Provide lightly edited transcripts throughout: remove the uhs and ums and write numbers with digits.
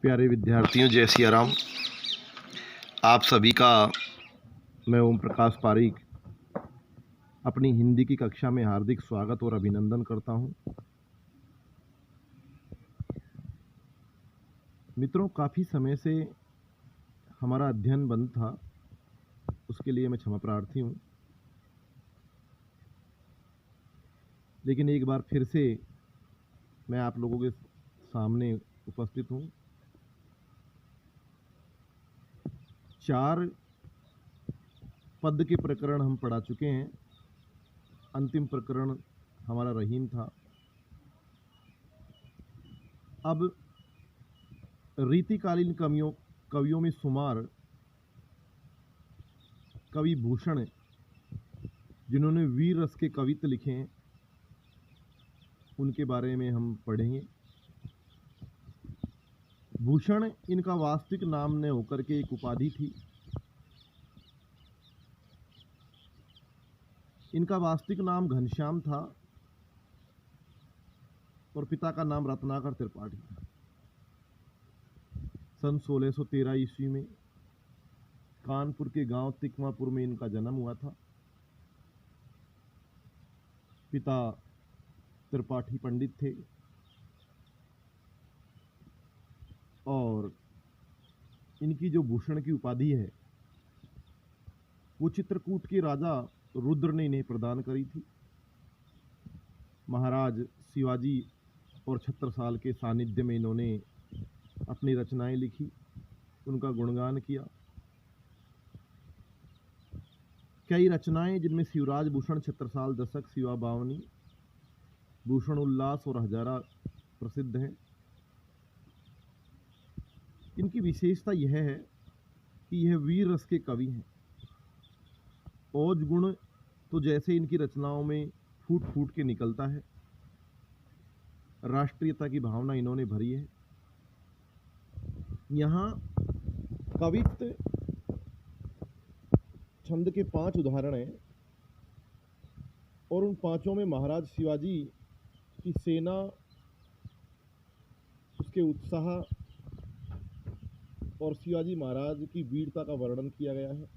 प्यारे विद्यार्थियों, जय सिया राम। आप सभी का मैं ओम प्रकाश पारीक अपनी हिंदी की कक्षा में हार्दिक स्वागत और अभिनंदन करता हूं। मित्रों, काफ़ी समय से हमारा अध्ययन बंद था, उसके लिए मैं क्षमा प्रार्थी हूं। लेकिन एक बार फिर से मैं आप लोगों के सामने उपस्थित हूं। 4 पद के प्रकरण हम पढ़ा चुके हैं। अंतिम प्रकरण हमारा रहीम था। अब रीतिकालीन कवियों में शुमार कवि भूषण, जिन्होंने वीर रस के कवित्व लिखे हैं, उनके बारे में हम पढ़ेंगे। भूषण इनका वास्तविक नाम न होकर के एक उपाधि थी। इनका वास्तविक नाम घनश्याम था और पिता का नाम रत्नाकर त्रिपाठी था। सन 1613 ईस्वी में कानपुर के गांव तिकमापुर में इनका जन्म हुआ था। पिता त्रिपाठी पंडित थे और इनकी जो भूषण की उपाधि है वो चित्रकूट के राजा रुद्र ने इन्हें प्रदान करी थी। महाराज शिवाजी और छत्रसाल के सानिध्य में इन्होंने अपनी रचनाएं लिखी, उनका गुणगान किया। कई रचनाएं जिनमें शिवराज भूषण, छत्रसाल दशक, शिवा बावनी, भूषण उल्लास और हजारा प्रसिद्ध हैं। इनकी विशेषता यह है कि यह वीर रस के कवि हैं। ओज गुण तो जैसे इनकी रचनाओं में फूट फूट के निकलता है। राष्ट्रीयता की भावना इन्होंने भरी है। यहाँ कवित्व छंद के 5 उदाहरण हैं और उन 5 में महाराज शिवाजी की सेना, उसके उत्साह और शिवाजी महाराज की वीरता का वर्णन किया गया है।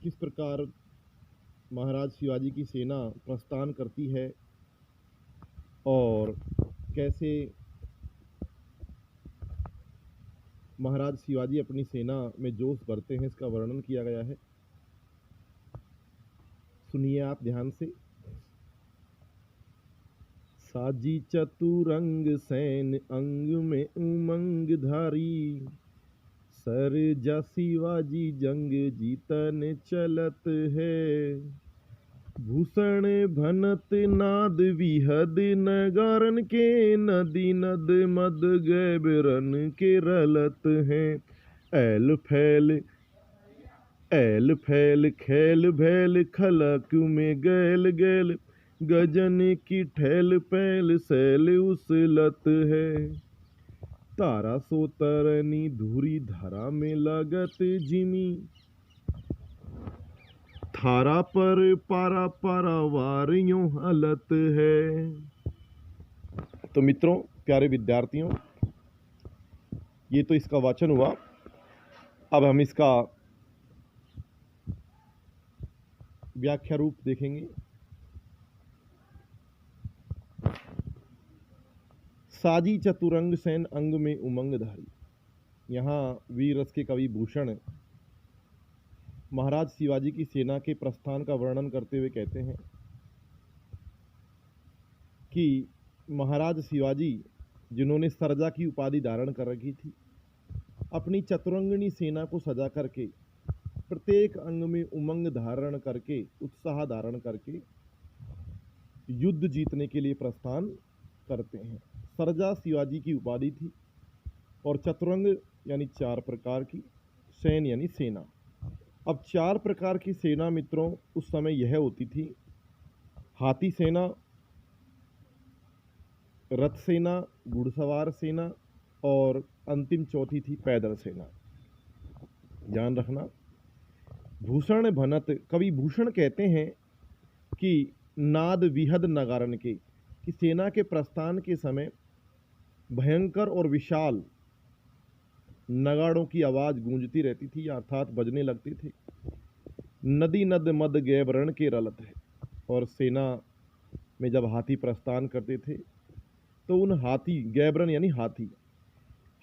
किस प्रकार महाराज शिवाजी की सेना प्रस्थान करती है और कैसे महाराज शिवाजी अपनी सेना में जोश भरते हैं, इसका वर्णन किया गया है। सुनिए आप ध्यान से। साजी चतुरंग सैन अंग में उमंग धारी, सर जा शिवाजी जंग जीतन चलत है। भूषण भनत नाद विहद नगारन के, नदी नद मद गैबरन के रलत हैं। ऐल फैल खैल भैल खलक में गैल गैल, गजन की ठैल पैल सैल उसलत है। तारा सो तरनी धूरी धारा में लगत जिमी, थारा पर पारा पारा वारियों हलत है। तो मित्रों, प्यारे विद्यार्थियों, ये तो इसका वाचन हुआ। अब हम इसका व्याख्या रूप देखेंगे। साजी चतुरंग सैन अंग में उमंग धारी। यहाँ वीर रस के कवि भूषण महाराज शिवाजी की सेना के प्रस्थान का वर्णन करते हुए कहते हैं कि महाराज शिवाजी, जिन्होंने सरजा की उपाधि धारण कर रखी थी, अपनी चतुरंगिणी सेना को सजा करके, प्रत्येक अंग में उमंग धारण करके, उत्साह धारण करके युद्ध जीतने के लिए प्रस्थान करते हैं। सरजा शिवाजी की उपाधि थी और चतुरंग यानी 4 प्रकार की, सैन यानी सेना। अब 4 प्रकार की सेना मित्रों उस समय यह होती थी: हाथी सेना, रथ सेना, घुड़सवार सेना और अंतिम चौथी थी पैदल सेना। ध्यान रखना। भूषण भनत, कवि भूषण कहते हैं कि नाद विहद नगारन के, कि सेना के प्रस्थान के समय भयंकर और विशाल नगाड़ों की आवाज़ गूंजती रहती थी, अर्थात बजने लगते थे। नदी नद मद गैबरण के रलत है, और सेना में जब हाथी प्रस्थान करते थे तो उन हाथी, गैबरन यानी हाथी,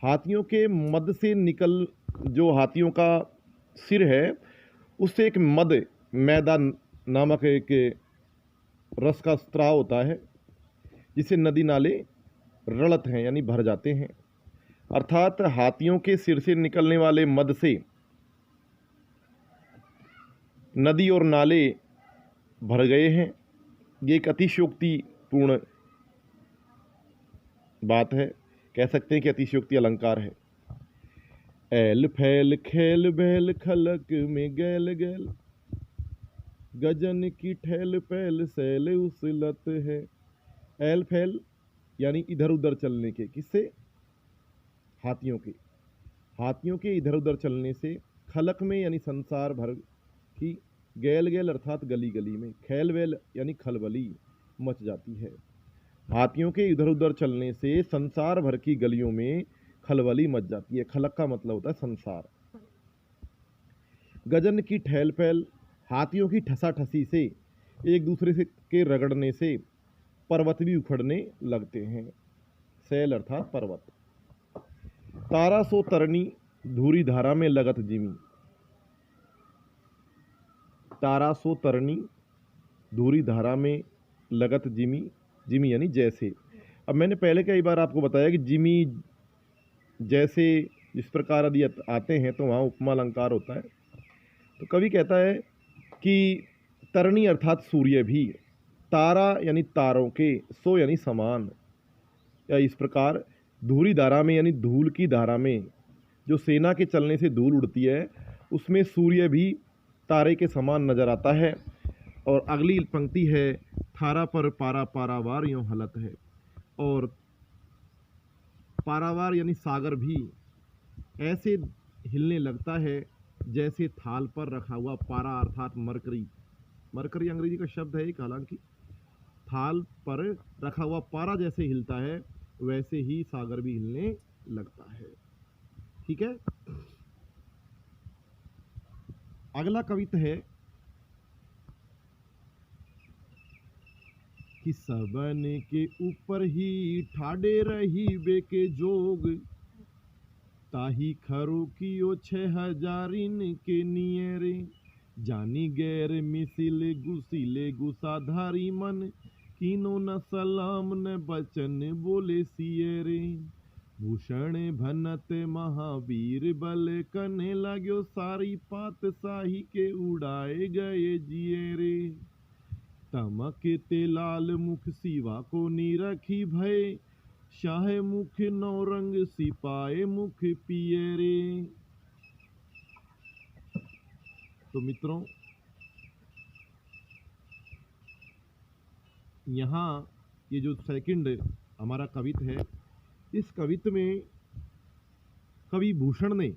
हाथियों के मद से निकल, जो हाथियों का सिर है उससे एक मद, मैदा नामक एक रस का स्त्राव होता है, जिसे नदी नाले रड़त हैं यानी भर जाते हैं। अर्थात हाथियों के सिर से निकलने वाले मद से नदी और नाले भर गए हैं। ये एक अतिशयोक्तिपूर्ण बात है, कह सकते हैं कि अतिशयोक्ति अलंकार है। ऐल फैल खेल बैल खलक में गैल गैल, गजन की ठैल पैल सैल उसलत है। ऐल फैल यानी इधर उधर चलने के, किससे? हाथियों के। हाथियों के इधर उधर चलने से, खलक में यानी संसार भर की, गैल गैल अर्थात गली गली में, खैल वैल यानी खलबली मच जाती है। हाथियों के इधर उधर चलने से संसार भर की गलियों में खलबली मच जाती है। खलक का मतलब होता है संसार। गजन की ठैल पैल, हाथियों की ठसाठसी से, एक दूसरे से के रगड़ने से पर्वत भी उखड़ने लगते हैं। सैल अर्थात पर्वत। तारा सो तरनी धूरी धारा में लगत जिमी, तारा सो तरनी धूरी धारा में लगत जिमी, जिमी यानी जैसे। अब मैंने पहले कई बार आपको बताया कि जिमी जैसे जिस प्रकार यदि आते हैं तो वहाँ उपमा अलंकार होता है। तो कवि कहता है कि तरनी अर्थात सूर्य भी, तारा यानी तारों के, सो यानी समान, या इस प्रकार धूरी धारा में यानी धूल की धारा में, जो सेना के चलने से धूल उड़ती है उसमें सूर्य भी तारे के समान नजर आता है। और अगली पंक्ति है, थारा पर पारा पारावार यों हलत है, और पारावार यानी सागर भी ऐसे हिलने लगता है जैसे थाल पर रखा हुआ पारा अर्थात मरकरी, मरकरी अंग्रेजी का शब्द है एक, हालांकि थाल पर रखा हुआ पारा जैसे हिलता है वैसे ही सागर भी हिलने लगता है। ठीक है। अगला कविता है कि सबन के ऊपर ही ठाडे रही बेके जोग, ताही खरो कियो 6000 के नियरे, जानी गैर मिसिले गुसिले गुसाधारी मन, कीनो न सलाम न बचन बोले सियरे, भूषण भनत महावीर बल कने लाग्यो, सारी पात साही के उड़ाए गए जियरे, तमक ते लाल मुख सिवा को निरखी भय, शाह मुख नौरंग सिपाए मुख पियरे। तो मित्रों, यहाँ ये जो सेकंड हमारा कवित्व है, इस कवित्व में कवि भूषण ने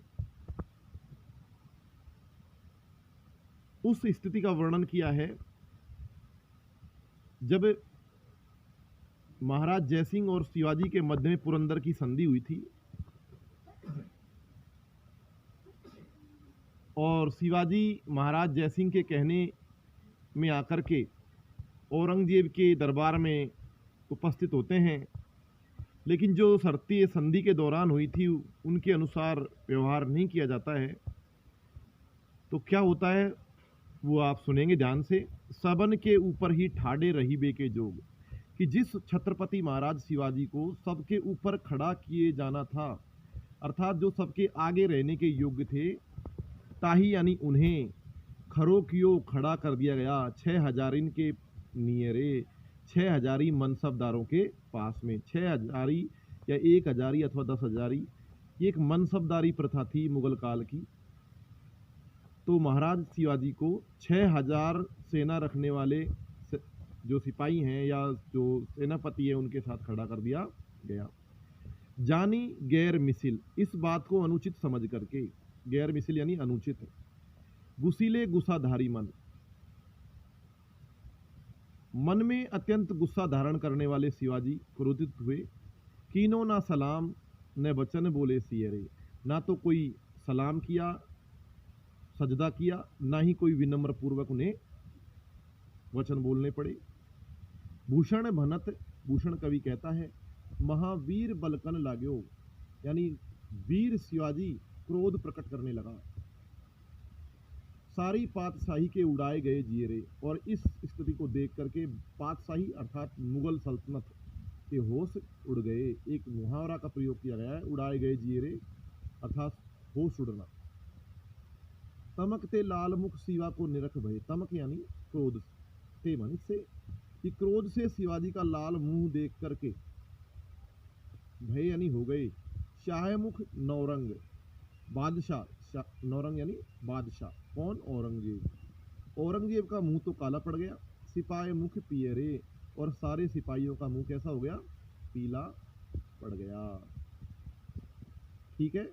उस स्थिति का वर्णन किया है जब महाराज जयसिंह और शिवाजी के मध्य में पुरंदर की संधि हुई थी, और शिवाजी महाराज जयसिंह के कहने में आकर के औरंगजेब के दरबार में उपस्थित होते हैं, लेकिन जो शर्तें संधि के दौरान हुई थी उनके अनुसार व्यवहार नहीं किया जाता है। तो क्या होता है वो आप सुनेंगे ध्यान से। सबन के ऊपर ही ठाडे रही बेके जोग, कि जिस छत्रपति महाराज शिवाजी को सबके ऊपर खड़ा किए जाना था, अर्थात जो सबके आगे रहने के योग्य थे, ताही यानी उन्हें खरो कियो खड़ा कर दिया गया 6000 के नियरे, 6000 मनसबदारों के पास में। 6000 या 1000 अथवा 10,000, ये एक मनसबदारी प्रथा थी मुगल काल की। तो महाराज शिवाजी को 6000 सेना रखने वाले जो सिपाही हैं या जो सेनापति है उनके साथ खड़ा कर दिया गया। जानी गैर मिसिल, इस बात को अनुचित समझ करके, गैर मिसिल यानी अनुचित, गुसीले गुसाधारी मन, मन में अत्यंत गुस्सा धारण करने वाले शिवाजी क्रोधित हुए। कीनो ना सलाम न वचन बोले सियरे, ना तो कोई सलाम किया, सजदा किया, ना ही कोई विनम्र पूर्वक उन्हें वचन बोलने पड़े। भूषण भनत, भूषण कवि कहता है, महावीर बलकन लाग्यो, यानी वीर शिवाजी क्रोध प्रकट करने लगा। सारी पातशाही के उड़ाए गए जियरे, और इस स्थिति को देख करके पातशाही अर्थात मुगल सल्तनत के होश उड़ गए। एक मुहावरा का प्रयोग किया गया है, उड़ाए गए जियरे अर्थात होश उड़ना। तमकते लाल मुख शिवा को निरख भय, तमक यानी क्रोध, ते मन से, कि क्रोध से शिवाजी का लाल मुंह देख करके भय यानी हो गए। शाहमुख नौरंग, बादशाह, नौरंग यानी बादशाह, कौन? औरंगजेब। औरंगजेब का मुंह तो काला पड़ गया। सिपाही मुख पियरे, और सारे सिपाहियों का मुंह कैसा हो गया? पीला पड़ गया। ठीक है।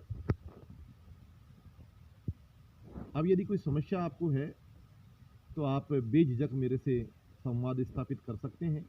अब यदि कोई समस्या आपको है तो आप बेझिझक मेरे से संवाद स्थापित कर सकते हैं।